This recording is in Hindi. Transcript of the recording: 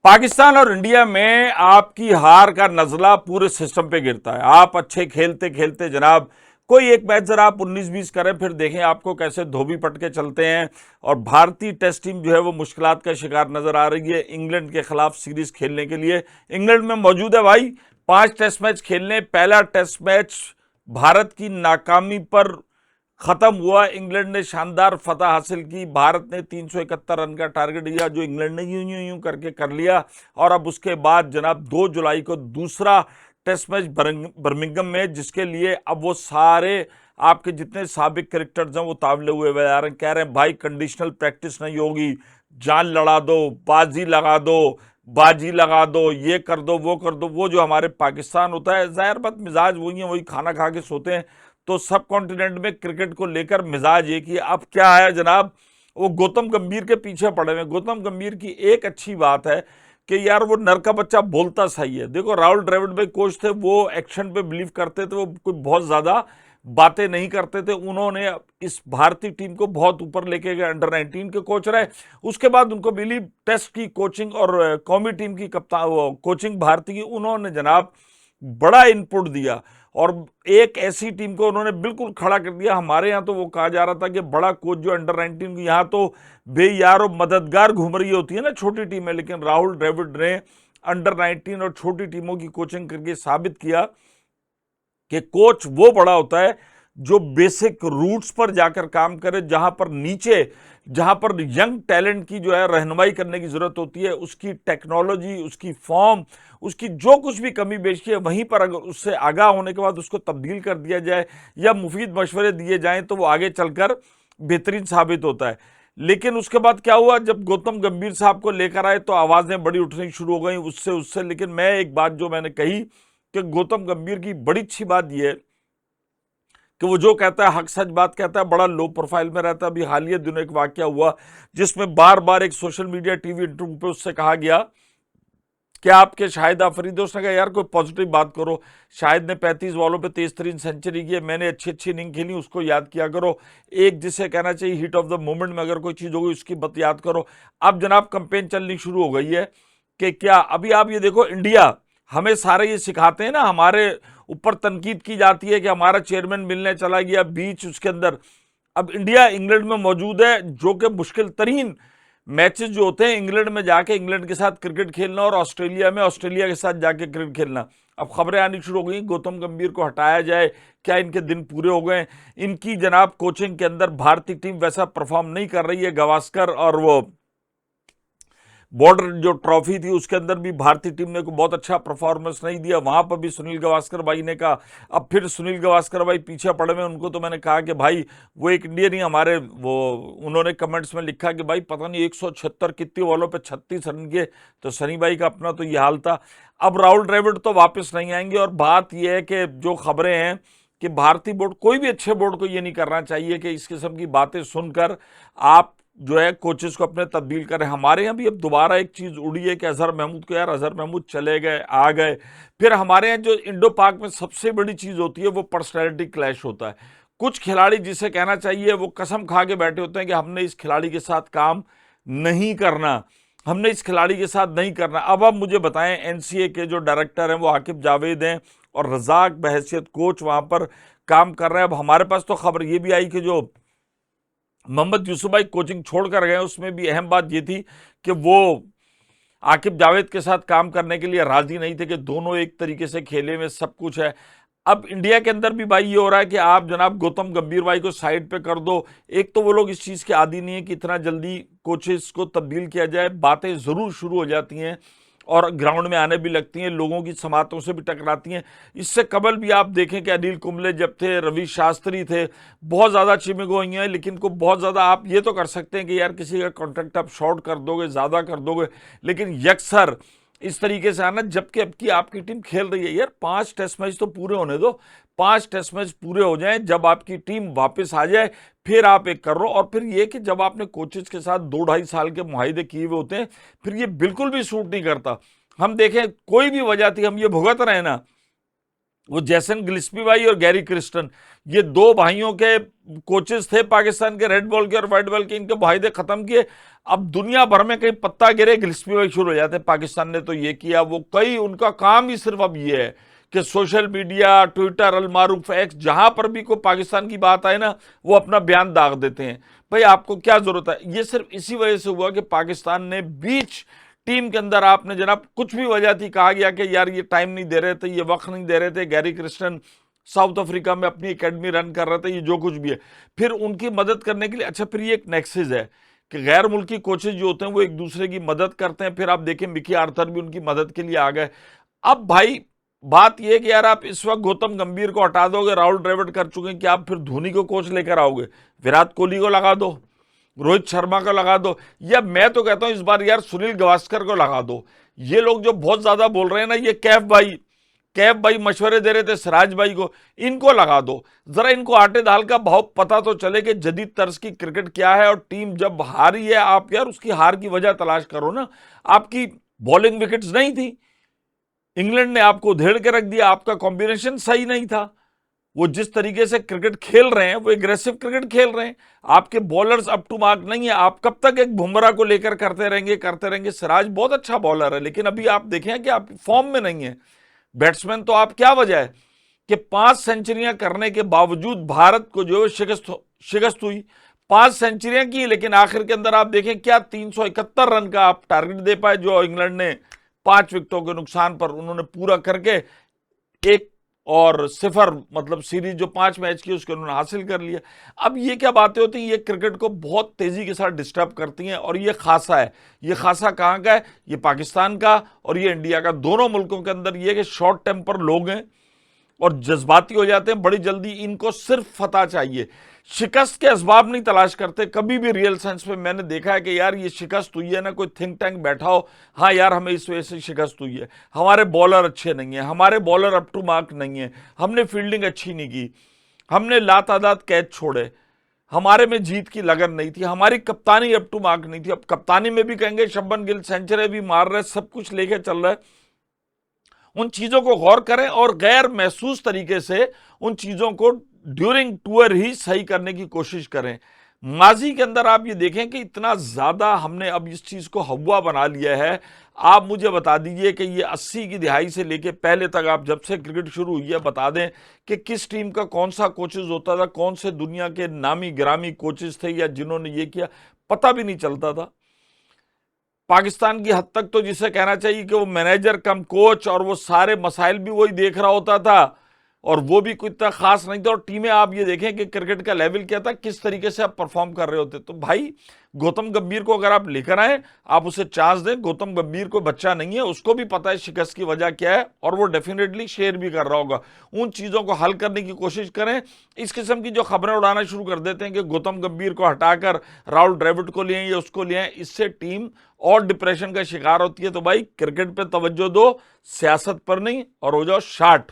पाकिस्तान और इंडिया में आपकी हार का नजला पूरे सिस्टम पे गिरता है। आप अच्छे खेलते खेलते जनाब कोई एक मैच जरा आप 19-20 करें, फिर देखें आपको कैसे धोबी पट के चलते हैं। और भारतीय टेस्ट टीम जो है वो मुश्किलात का शिकार नजर आ रही है इंग्लैंड के खिलाफ सीरीज खेलने के लिए। इंग्लैंड में मौजूद है भाई 5 टेस्ट मैच खेलने। पहला टेस्ट मैच भारत की नाकामी पर खत्म हुआ। इंग्लैंड ने शानदार फतह हासिल की। भारत ने 371 रन का टारगेट दिया जो इंग्लैंड ने यूं यूं यूं करके कर लिया। और अब उसके बाद जनाब 2 जुलाई को दूसरा टेस्ट मैच बर्मिंघम में, जिसके लिए अब वो सारे आपके जितने साबिक क्रिकेटर्स हैं वो तावले हुए आ रहे हैं, कह रहे हैं भाई कंडीशनल प्रैक्टिस नहीं होगी, जान लड़ा दो, बाजी लगा दो, बाजी लगा दो, ये कर दो वो कर दो। वो जो हमारे पाकिस्तान होता है, जाहिर बात मिजाज वही है, वही खाना खा के सोते हैं। तो सब कॉन्टिनेंट में क्रिकेट को लेकर मिजाज एक ही। अब क्या है जनाब, वो गौतम गंभीर के पीछे पड़े हुए। गौतम गंभीर की एक अच्छी बात है कि यार वो नर का बच्चा बोलता सही है। देखो राहुल द्रविड़ भाई कोच थे, वो एक्शन पे बिलीव करते थे, वो कोई बहुत ज्यादा बातें नहीं करते थे। उन्होंने इस भारतीय टीम को बहुत ऊपर लेके गए, अंडर 19 के कोच रहे। उसके बाद उनको मिली टेस्ट की कोचिंग और कौमी टीम की कप्तान कोचिंग भारतीय की। उन्होंने जनाब बड़ा इनपुट दिया और एक ऐसी टीम को उन्होंने बिल्कुल खड़ा कर दिया। हमारे यहाँ तो वो कहा जा रहा था कि बड़ा कोच जो अंडर 19 की, यहाँ तो बेयार और मददगार घूम रही होती है ना छोटी टीम में। लेकिन राहुल द्रविड़ ने अंडर 19 और छोटी टीमों की कोचिंग करके साबित किया कि कोच वो बड़ा होता है जो बेसिक रूट्स पर जाकर काम करे, जहां पर नीचे, जहां पर यंग टैलेंट की जो है रहनुमाई करने की जरूरत होती है, उसकी टेक्नोलॉजी, उसकी फॉर्म, उसकी जो कुछ भी कमी बेशी है वहीं पर अगर उससे आगाह होने के बाद उसको तब्दील कर दिया जाए या मुफीद मशवरे दिए जाएं तो वो आगे चलकर बेहतरीन साबित होता है। लेकिन उसके बाद क्या हुआ, जब गौतम गंभीर साहब को लेकर आए तो आवाजें बड़ी उठनी शुरू हो गई उससे उससे। लेकिन मैं एक बात जो मैंने कही कि गौतम गंभीर की बड़ी अच्छी बात यह है कि वो जो कहता है हक सच बात कहता है, बड़ा लो प्रोफाइल में रहता है। अभी हालिया दिनों एक वाकया हुआ जिसमें बार बार एक सोशल मीडिया टीवी इंटरव्यू पे उससे कहा गया कि आपके शाहिद आफरीदी, उसने कहा यार कोई पॉजिटिव बात करो। शाहिद ने 35 बॉलों पे 23 सेंचुरी की है, मैंने अच्छी अच्छी इनिंग खेली, उसको याद किया करो। एक जिसे कहना चाहिए हिट ऑफ द मोमेंट में अगर कोई चीज होगी उसकी बात याद करो। अब जनाब कंपेन चलनी शुरू हो गई है कि क्या, अभी आप ये देखो इंडिया, हमें सारे ये सिखाते हैं ना, हमारे ऊपर तनकीद की जाती है कि हमारा चेयरमैन मिलने चला गया बीच उसके अंदर। अब इंडिया इंग्लैंड में मौजूद है, जो कि मुश्किल तरीन मैचेस जो होते हैं इंग्लैंड में जाके इंग्लैंड के साथ क्रिकेट खेलना और ऑस्ट्रेलिया में ऑस्ट्रेलिया के साथ जाके क्रिकेट खेलना। अब खबरें आनी शुरू हो गई गौतम गंभीर को हटाया जाए, क्या इनके दिन पूरे हो गए। इनकी जनाब कोचिंग के अंदर भारतीय टीम वैसा परफॉर्म नहीं कर रही है। गावस्कर और वो बॉर्डर जो ट्रॉफी थी उसके अंदर भी भारतीय टीम ने कोई बहुत अच्छा परफॉर्मेंस नहीं दिया, वहां पर भी सुनील गावस्कर भाई ने कहा। अब फिर सुनील गावस्कर भाई पीछे पड़े हुए, उनको तो मैंने कहा कि भाई वो एक इंडियन ही हमारे, वो उन्होंने कमेंट्स में लिखा कि भाई पता नहीं 176 कितनी बॉलों पे 36 रन के, तो सनी भाई का अपना तो ये हाल था। अब राहुल द्रविड़ तो वापस नहीं आएंगे। और बात यह है कि जो खबरें हैं कि भारतीय बोर्ड, कोई भी अच्छे बोर्ड को ये नहीं करना चाहिए कि इस किस्म की बातें सुनकर आप जो है कोचेस को अपने तब्दील करें। हमारे यहाँ भी अब दोबारा एक चीज उड़ी है कि अजहर महमूद को, यार अजहर महमूद चले गए आ गए। फिर हमारे यहाँ जो इंडो पाक में सबसे बड़ी चीज होती है वो पर्सनैलिटी क्लैश होता है। कुछ खिलाड़ी जिसे कहना चाहिए वो कसम खा के बैठे होते हैं कि हमने इस खिलाड़ी के साथ काम नहीं करना, हमने इस खिलाड़ी के साथ नहीं करना। अब आप मुझे बताएं, एनसीए के जो डायरेक्टर हैं वो आकिब जावेद हैं और रजाक बहैसियत कोच वहां पर काम कर रहे हैं। अब हमारे पास तो खबर ये भी आई कि जो मोहम्मद यूसुफ भाई कोचिंग छोड़कर गए, उसमें भी अहम बात ये थी कि वो आकिब जावेद के साथ काम करने के लिए राजी नहीं थे, कि दोनों एक तरीके से खेले में सब कुछ है। अब इंडिया के अंदर भी भाई ये हो रहा है कि आप जनाब गौतम गंभीर भाई को साइड पे कर दो। एक तो वो लोग इस चीज के आदी नहीं है कि इतना जल्दी कोचेस को तब्दील किया जाए, बातें जरूर शुरू हो जाती हैं और ग्राउंड में आने भी लगती हैं, लोगों की समातों से भी टकराती हैं। इससे कबल भी आप देखें कि अनिल कुंबले जब थे, रवि शास्त्री थे, बहुत ज़्यादा चिमिंग हुई हैं। लेकिन को बहुत ज़्यादा आप ये तो कर सकते हैं कि यार किसी का कॉन्ट्रैक्ट आप शॉर्ट कर दोगे, ज़्यादा कर दोगे, लेकिन यकसर इस तरीके से आना, जबकि अब की आपकी टीम खेल रही है। यार 5 टेस्ट मैच तो पूरे होने दो, 5 टेस्ट मैच पूरे हो जाएं, जब आपकी टीम वापस आ जाए फिर आप एक कर लो। और फिर ये कि जब आपने कोचेस के साथ 2-2.5 साल के मुआहदे किए हुए होते हैं, फिर ये बिल्कुल भी सूट नहीं करता। हम देखें कोई भी वजह थी, हम ये भुगत रहे ना वो जैसन गिल्स्पी भाई और गैरी क्रिस्टन, ये दो भाइयों के कोचेस थे पाकिस्तान के, रेड बॉल के और व्हाइट बॉल के, इनके मुआहदे खत्म किए। अब दुनिया भर में कहीं पत्ता गिरे गिल्स्पी भाई शुरू हो जाते हैं। पाकिस्तान ने तो ये किया, वो कई, उनका काम ही सिर्फ अब ये है कि सोशल मीडिया, ट्विटर, अलमारूफ एक्स, जहां पर भी कोई पाकिस्तान की बात आए ना, वो अपना बयान दाग देते हैं। भाई आपको क्या जरूरत है? ये सिर्फ इसी वजह से हुआ कि पाकिस्तान ने बीच टीम के अंदर, आपने जनाब कुछ भी वजह थी, कहा गया कि यार ये टाइम नहीं दे रहे थे, ये वक्त नहीं दे रहे थे, गैरी क्रिस्टन साउथ अफ्रीका में अपनी एकेडमी रन कर रहे थे, ये जो कुछ भी है, फिर उनकी मदद करने के लिए, अच्छा फिर ये एक नेक्सस है कि गैर मुल्की कोचेज जो होते हैं वो एक दूसरे की मदद करते हैं। फिर आप देखें मिकी आर्थर भी उनकी मदद के लिए आ गए। अब भाई बात यह कि यार आप इस वक्त गौतम गंभीर को हटा दोगे, राहुल द्रविड़ कर चुके हैं, कि आप फिर धोनी को कोच लेकर आओगे? विराट कोहली को लगा दो, रोहित शर्मा को लगा दो, या मैं तो कहता हूं इस बार यार सुनील गावस्कर को लगा दो। ये लोग जो बहुत ज्यादा बोल रहे हैं ना, ये कैफ भाई मशवरे दे रहे थे सिराज भाई को, इनको लगा दो। जरा इनको आटे दाल का भाव पता तो चले कि जदीद तर्ज की क्रिकेट क्या है। और टीम जब हारी है, आप यार उसकी हार की वजह तलाश करो ना। आपकी बॉलिंग विकेट्स नहीं थी, इंग्लैंड ने आपको उधेड़ के रख दिया, आपका कॉम्बिनेशन सही नहीं था। वो जिस तरीके से क्रिकेट खेल रहे हैं, वो एग्रेसिव क्रिकेट खेल रहे हैं, आपके बॉलर्स अप टू मार्क नहीं है। आप कब तक एक बुमराह को लेकर करते रहेंगे? सिराज बहुत अच्छा बॉलर है, लेकिन अभी आप देखें कि आप फॉर्म में नहीं है। बैट्समैन तो आप, क्या वजह है कि 5 सेंचुरियां करने के बावजूद भारत को जो शिकस्त हुई? 5 सेंचुरियां की, लेकिन आखिर के अंदर आप देखें क्या 371 रन का आप टारगेट दे पाए, जो इंग्लैंड ने 5 विकेटों के नुकसान पर उन्होंने पूरा करके 1-0 मतलब सीरीज जो 5 मैच की उसके उन्होंने हासिल कर लिया। अब ये क्या बातें होती हैं? ये क्रिकेट को बहुत तेजी के साथ डिस्टर्ब करती हैं। और ये खासा है, ये खासा कहां का है? ये पाकिस्तान का और ये इंडिया का, दोनों मुल्कों के अंदर ये कि शॉर्ट टेम्पर लोग हैं और जज्बाती हो जाते हैं बड़ी जल्दी। इनको सिर्फ फतह चाहिए, शिकस्त के असबाब नहीं तलाश करते कभी भी। रियल सेंस में मैंने देखा है कि यार ये शिकस्त हुई है ना, कोई थिंक टैंक बैठा हो, हाँ यार हमें इस वजह से शिकस्त हुई है, हमारे बॉलर अच्छे नहीं है, हमारे बॉलर अप टू मार्क नहीं है, हमने फील्डिंग अच्छी नहीं की, हमने लातादाद कैच छोड़े, हमारे में जीत की लगन नहीं थी, हमारी कप्तानी अप टू मार्क नहीं थी। अब कप्तानी में भी कहेंगे शबन गिल सेंचुरी भी मार रहे, सब कुछ लेके चल रहा है। उन चीजों को गौर करें और गैर महसूस तरीके से उन चीजों को ड्यूरिंग टूर ही सही करने की कोशिश करें। माजी के अंदर आप ये देखें कि इतना ज्यादा हमने अब इस चीज को हवा बना लिया है। आप मुझे बता दीजिए कि ये 80 की दिहाई से लेके पहले तक, आप जब से क्रिकेट शुरू हुई है, बता दें कि किस टीम का कौन सा कोचेज होता था, कौन से दुनिया के नामी गिरामी कोचेज थे या जिन्होंने ये किया, पता भी नहीं चलता था। पाकिस्तान की हद तक तो जिसे कहना चाहिए कि वो मैनेजर कम कोच, और वो सारे मसाइल भी वही देख रहा होता था, और वो भी कोई इतना खास नहीं था। और टीमें आप ये देखें कि क्रिकेट का लेवल क्या था, किस तरीके से आप परफॉर्म कर रहे होते। तो भाई गौतम गंभीर को अगर आप लेकर आए, आप उसे चांस दें। गौतम गंभीर को बच्चा नहीं है, उसको भी पता है शिकस्त की वजह क्या है, और वो डेफिनेटली शेयर भी कर रहा होगा। उन चीजों को हल करने की कोशिश करें। इस किस्म की जो खबरें उड़ाना शुरू कर देते हैं कि गौतम गंभीर को हटाकर राहुल द्रविड़ को लिए या उसको लिए, इससे टीम और डिप्रेशन का शिकार होती है। तो भाई क्रिकेट पे तवज्जो दो, सियासत पर नहीं, और हो जाओ शार्ट।